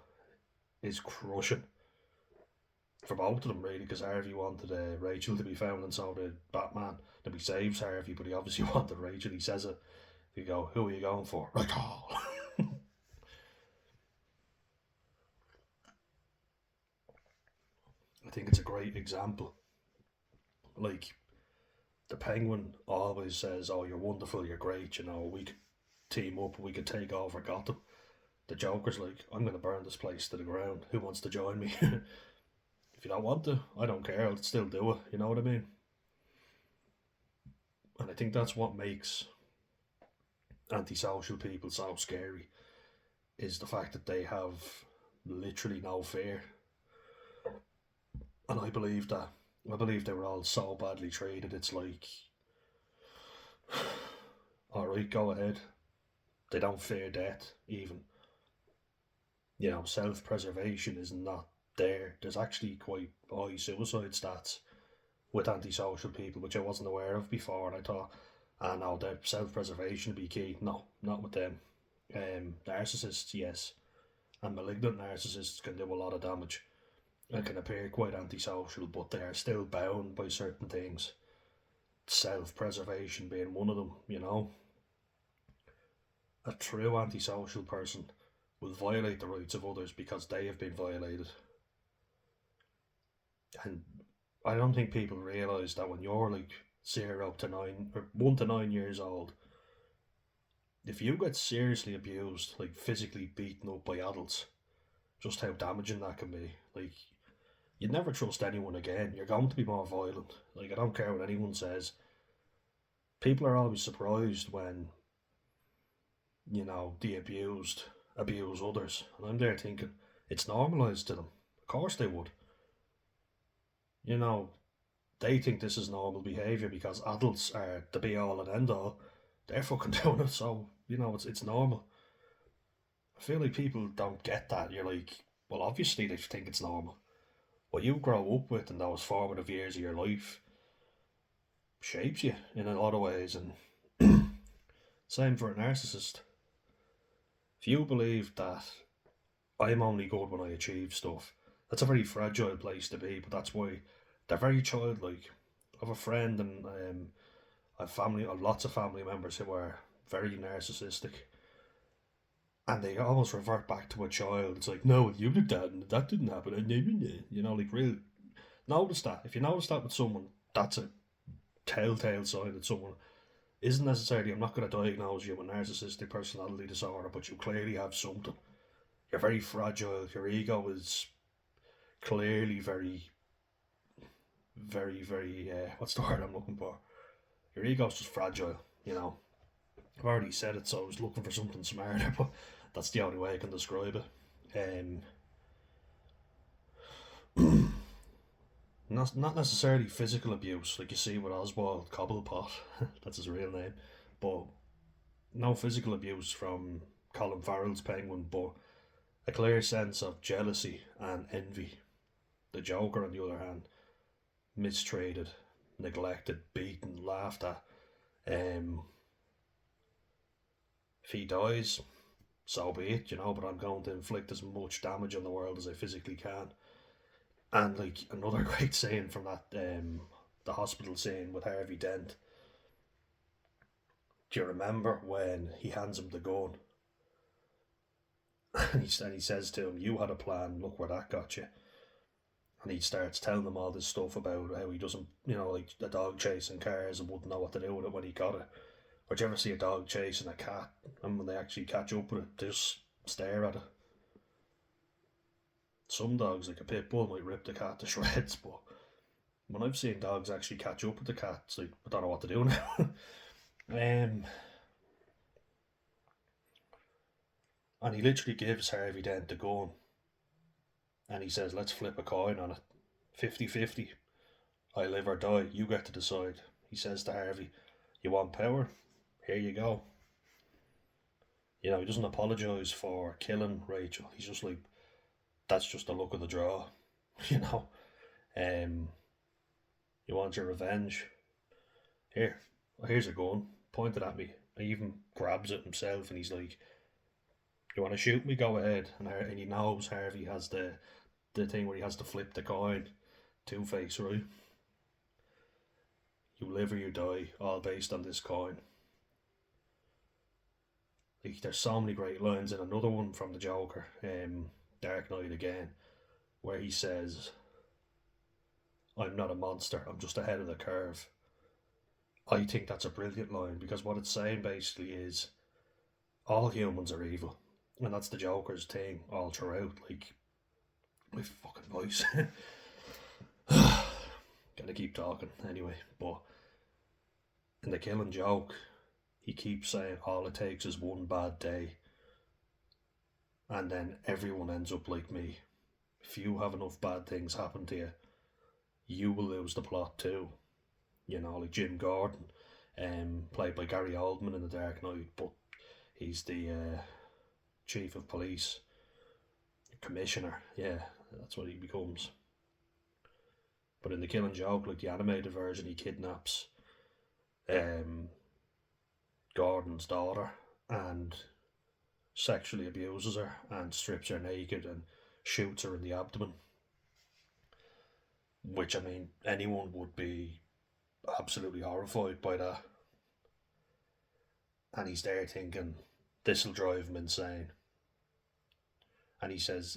is crushing. For both of them, really, because Harvey wanted Rachel to be found, and so did Batman. Then he saves Harvey, but he obviously wanted Rachel. He says it. You go, who are you going for? Right, all. I think it's a great example. Like, the Penguin always says, oh, you're wonderful, you're great, we could team up, we could take over Gotham. The Joker's like, I'm going to burn this place to the ground. Who wants to join me? If you don't want to, I don't care, I'll still do it, you know what I mean? And I think that's what makes antisocial people so scary, is the fact that they have literally no fear. And I believe they were all so badly treated, it's like, alright, go ahead. They don't fear death, even. Self-preservation is not there. There's actually quite high suicide stats with antisocial people, which I wasn't aware of before, and I thought, no, their self-preservation would be key. No, not with them. Narcissists, yes. And malignant narcissists can do a lot of damage and can appear quite antisocial, but they are still bound by certain things. self-preservation being one of them. A true antisocial person will violate the rights of others because they have been violated. And I don't think people realise that when you're like 0 to 9 or 1 to 9 years old, if you get seriously abused, like physically beaten up by adults, just how damaging that can be. Like, you'd never trust anyone again. You're going to be more violent. Like, I don't care what anyone says. People are always surprised when, the abused abuse others. And I'm there thinking, it's normalised to them. Of course they would. They think this is normal behaviour because adults are the be all and end all. They're fucking doing it, so, it's normal. I feel like people don't get that. You're like, well, obviously they think it's normal. What you grow up with in those formative years of your life shapes you in a lot of ways, and same for a narcissist. If you believe that I'm only good when I achieve stuff, that's a very fragile place to be, but that's why they're very childlike. I have a friend and I have lots of family members who are very narcissistic, and they almost revert back to a child. It's like, no, you did that, and that didn't happen, and like, really notice that. If you notice that with someone, that's a telltale sign that someone isn't necessarily, I'm not going to diagnose you with narcissistic personality disorder, but you clearly have something. You're very fragile. Your ego is clearly very, very, very, what's the word I'm looking for? Your ego's just fragile, I've already said it, so I was looking for something smarter, but that's the only way I can describe it. Not necessarily physical abuse, like you see with Oswald Cobblepot, that's his real name, but no physical abuse from Colin Farrell's Penguin, but a clear sense of jealousy and envy. The Joker, on the other hand, mistreated, neglected, beaten, laughed at. If he dies, so be it, but I'm going to inflict as much damage on the world as I physically can. And like another great saying from that, the hospital scene with Harvey Dent. Do you remember when he hands him the gun? And he says to him, "You had a plan. Look where that got you." And he starts telling them all this stuff about how he doesn't, like a dog chasing cars and wouldn't know what to do with it when he got it. Or do you ever see a dog chasing a cat, and when they actually catch up with it, they just stare at it? Some dogs, like a pit bull, might rip the cat to shreds, but when I've seen dogs actually catch up with the cat, it's like, I don't know what to do now. And he literally gives Harvey Dent the gun, and he says, let's flip a coin on it. 50-50. I live or die, you get to decide. He says to Harvey, you want power? Here you go. He doesn't apologise for killing Rachel. He's just like, that's just the luck of the draw. You want your revenge? Here's a gun. Pointed at me. He even grabs it himself and he's like, you want to shoot me? Go ahead. And he knows Harvey has the thing where he has to flip the coin. Two-Face, right? You live or you die, all based on this coin. Like, there's so many great lines in another one from the Joker, Dark Knight again, where he says, I'm not a monster, I'm just ahead of the curve. I think that's a brilliant line, because what it's saying basically is all humans are evil, and that's the Joker's thing all throughout. Like, my fucking voice. Gotta keep talking anyway, but in The Killing Joke, he keeps saying all it takes is one bad day, and then everyone ends up like me. If you have enough bad things happen to you, you will lose the plot too. Like Jim Gordon, played by Gary Oldman in The Dark Knight, but he's the chief of police, commissioner, yeah, that's what he becomes. But in The Killing Joke, like the animated version, he kidnaps Gordon's daughter and sexually abuses her and strips her naked and shoots her in the abdomen. Which, I mean, anyone would be absolutely horrified by that. And he's there thinking, this'll drive him insane. And he says,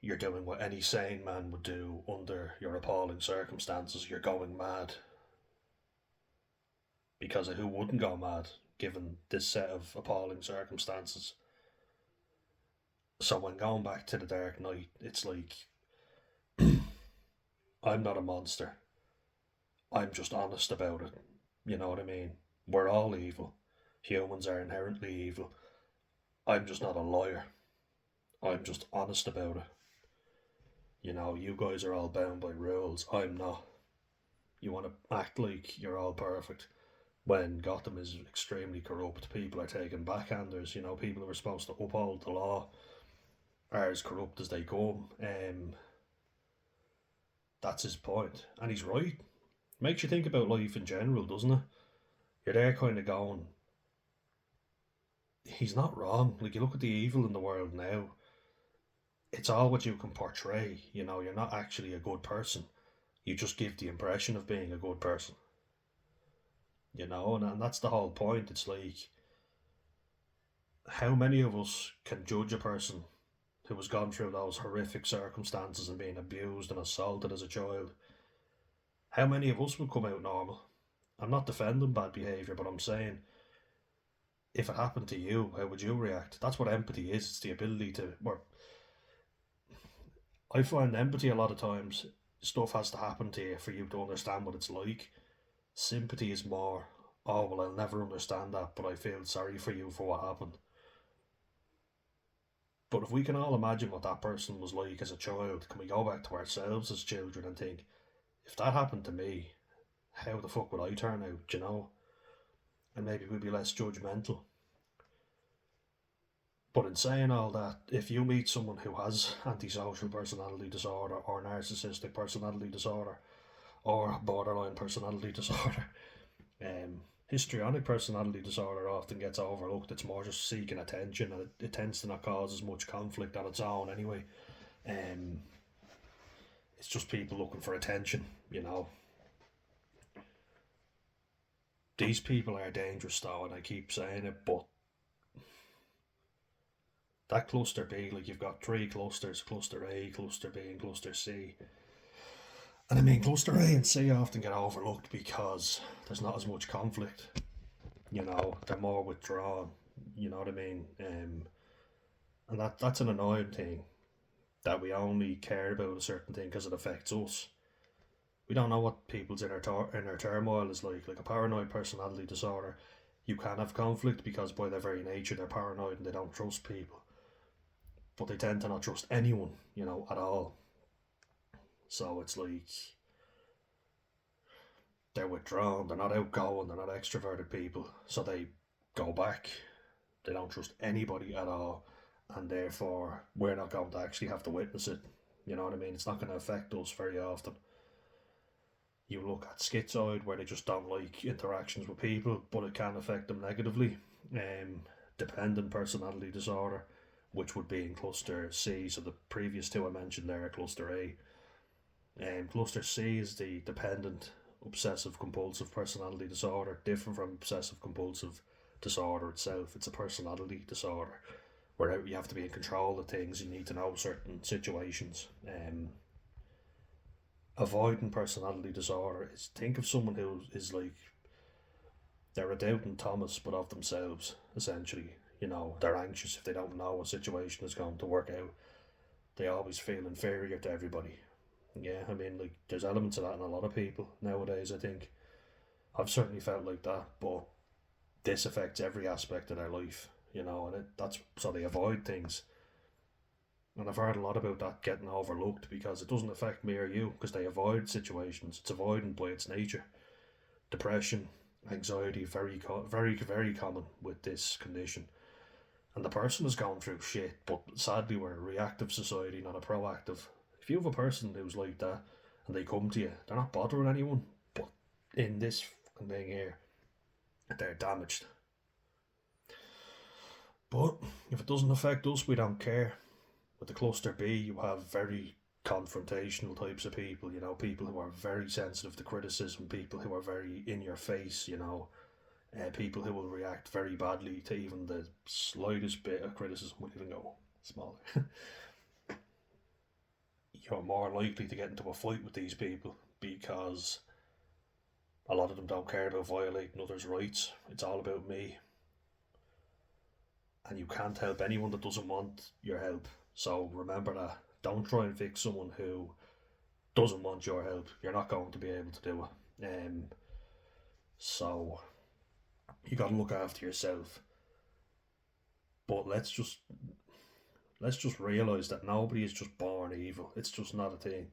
you're doing what any sane man would do under your appalling circumstances. You're going mad. Because who wouldn't go mad given this set of appalling circumstances? So when going back to the Dark Knight, it's like, I'm not a monster. I'm just honest about it. You know what I mean? We're all evil. Humans are inherently evil. I'm just not a liar. I'm just honest about it. You guys are all bound by rules. I'm not. You want to act like you're all perfect when Gotham is extremely corrupt. People are taking backhanders. People who are supposed to uphold the law are as corrupt as they come. That's his point. And he's right. Makes you think about life in general, doesn't it? You're there kind of going, he's not wrong. Like, you look at the evil in the world now, it's all what you can portray. You're not actually a good person. You just give the impression of being a good person. And that's the whole point. It's like, how many of us can judge a person who has gone through those horrific circumstances and being abused and assaulted as a child? How many of us would come out normal? I'm not defending bad behaviour, but I'm saying, if it happened to you, how would you react? That's what empathy is. It's the ability to... I find empathy a lot of times, stuff has to happen to you for you to understand what it's like. Sympathy is more, oh, well, I'll never understand that, but I feel sorry for you for what happened. But if we can all imagine what that person was like as a child, can we go back to ourselves as children and think, if that happened to me, how the fuck would I turn out, And maybe we'd be less judgmental. But in saying all that, if you meet someone who has antisocial personality disorder or narcissistic personality disorder or borderline personality disorder, histrionic personality disorder often gets overlooked. It's more just seeking attention, and it tends to not cause as much conflict on its own anyway. It's just people looking for attention. These people are dangerous though, and I keep saying it, but that cluster B, like, you've got three clusters: cluster A, cluster B, and cluster C. And I mean, cluster A and C often get overlooked because there's not as much conflict. They're more withdrawn. You know what I mean? And that's an annoying thing, that we only care about a certain thing because it affects us. We don't know what people's inner turmoil is like. Like a paranoid personality disorder, you can have conflict because by their very nature they're paranoid and they don't trust people. But they tend to not trust anyone, at all. So it's like, they're withdrawn, they're not outgoing, they're not extroverted people. So they go back. They don't trust anybody at all. And therefore, we're not going to actually have to witness it. You know what I mean? It's not going to affect us very often. You look at schizoid, where they just don't like interactions with people, but it can affect them negatively. Dependent personality disorder, which would be in cluster C. So the previous two I mentioned there are cluster A. Cluster C is the dependent obsessive compulsive personality disorder, different from obsessive compulsive disorder itself. It's a personality disorder where you have to be in control of things. You need to know certain situations. Avoidant personality disorder is, think of someone who is like, they're a doubting Thomas but of themselves, essentially. They're anxious if they don't know a situation is going to work out. They always feel inferior to everybody. Yeah, I mean, like, there's elements of that in a lot of people nowadays, I think. I've certainly felt like that, but this affects every aspect of their life, and that's so they avoid things. And I've heard a lot about that getting overlooked because it doesn't affect me or you, because they avoid situations. It's avoidant by its nature. Depression, anxiety, very, very common with this condition. And the person is going through shit, but sadly we're a reactive society, not a proactive. If you have a person who's like that and they come to you, they're not bothering anyone, but in this fucking thing here, they're damaged. But if it doesn't affect us, we don't care. With the cluster B, you have very confrontational types of people, you know, people who are very sensitive to criticism, people who are very in your face, you know, people who will react very badly to even the slightest bit of criticism, will even go smaller. You're more likely to get into a fight with these people because a lot of them don't care about violating others' rights. It's all about me. And you can't help anyone that doesn't want your help. So remember that. Don't try and fix someone who doesn't want your help. You're not going to be able to do it. So you got to look after yourself. But let's just realize that nobody is just born evil. It's just not a thing.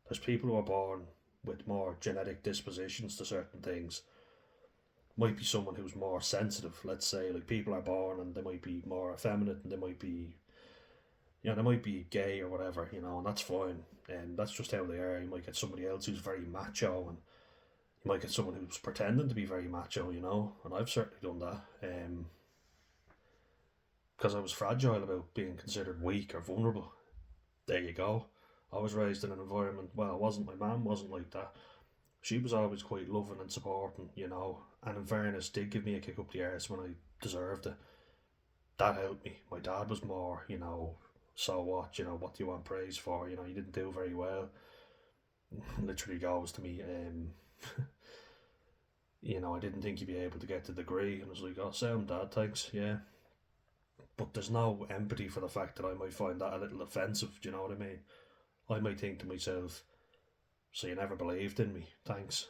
There's people who are born with more genetic dispositions to certain things. Might be someone who's more sensitive. Let's say, like, people are born and they might be more effeminate, and they might be, you know, they might be gay or whatever, you know, and that's fine. And that's just how they are. You might get somebody else who's very macho, and you might get someone who's pretending to be very macho, you know. And I've certainly done that. Because I was fragile about being considered weak or vulnerable. There you go. I was raised in an environment, well, it wasn't, my mum wasn't like that. She was always quite loving and supporting, you know, and in fairness, did give me a kick up the arse when I deserved it. That helped me. My dad was more, you know, so what, you know, what do you want praise for? You know, you didn't do very well. Literally goes to me, you know, I didn't think you'd be able to get the degree. And I was like, oh, sound dad, thanks, yeah. But there's no empathy for the fact that I might find that a little offensive, do you know what I mean? I might think to myself, so you never believed in me, thanks.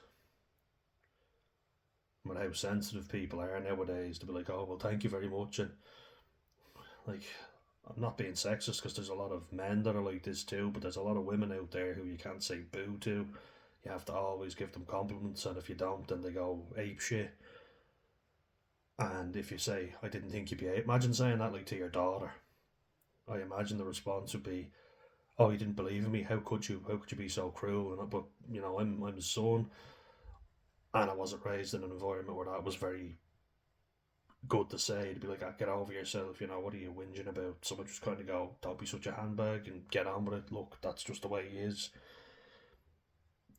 But how sensitive people are nowadays to be like, oh, well, thank you very much. And, like, I'm not being sexist because there's a lot of men that are like this too, but there's a lot of women out there who you can't say boo to. You have to always give them compliments, and if you don't, then they go ape shit. And if you say, I didn't think you'd be ape, imagine saying that like to your daughter. I imagine the response would be, oh, you didn't believe in me. How could you? How could you be so cruel? And but you know, I'm his son, and I wasn't raised in an environment where that was very good to say. To be like, ah, get over yourself. You know, what are you whinging about? Someone just kind of go, don't be such a handbag and get on with it. Look, that's just the way he is.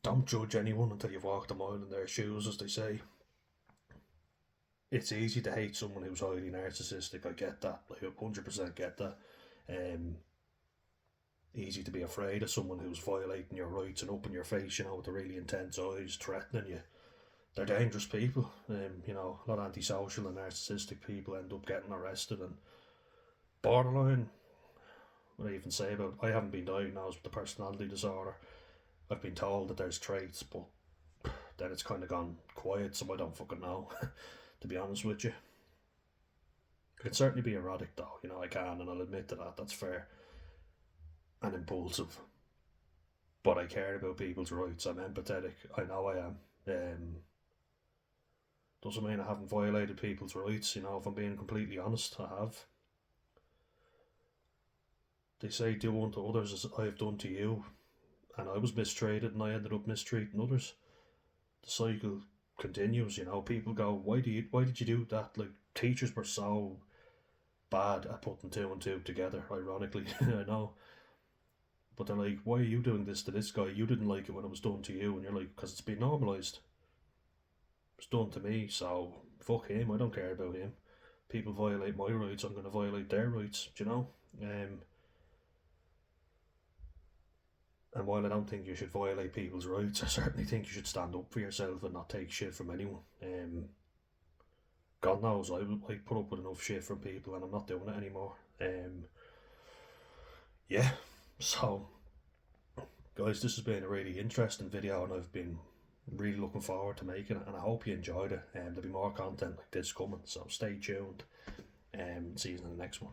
Don't judge anyone until you've walked a mile in their shoes, as they say. It's easy to hate someone who's highly narcissistic. I get that. Like, 100% get that. Um, Easy to be afraid of someone who's violating your rights and up in your face, you know, with the really intense eyes, threatening you. They're dangerous people. You know, a lot of antisocial and narcissistic people end up getting arrested, and borderline. What I even say about, I haven't been diagnosed with the personality disorder. I've been told that there's traits, but then it's kind of gone quiet, so I don't fucking know. To be honest with you, I can certainly be erratic though. You know, I can, and I'll admit to that. That's fair. And impulsive, but I care about people's rights. I'm empathetic. I know I am. Doesn't mean I haven't violated people's rights. You know, if I'm being completely honest, I have. They say do unto others as I have done to you, and I was mistreated, and I ended up mistreating others. The cycle continues. You know, people go, why did you do that? Like, teachers were so bad at putting two and two together. Ironically, I know. But they're like, why are you doing this to this guy? You didn't like it when it was done to you. And you're like, because it's been normalised. It's done to me, so fuck him. I don't care about him. People violate my rights, I'm going to violate their rights, do you know? And while I don't think you should violate people's rights, I certainly think you should stand up for yourself and not take shit from anyone. God knows, I put up with enough shit from people, and I'm not doing it anymore. Yeah, so guys, this has been a really interesting video, and I've been really looking forward to making it, and I hope you enjoyed it. There'll be more content like this coming, so stay tuned, and see you in the next one.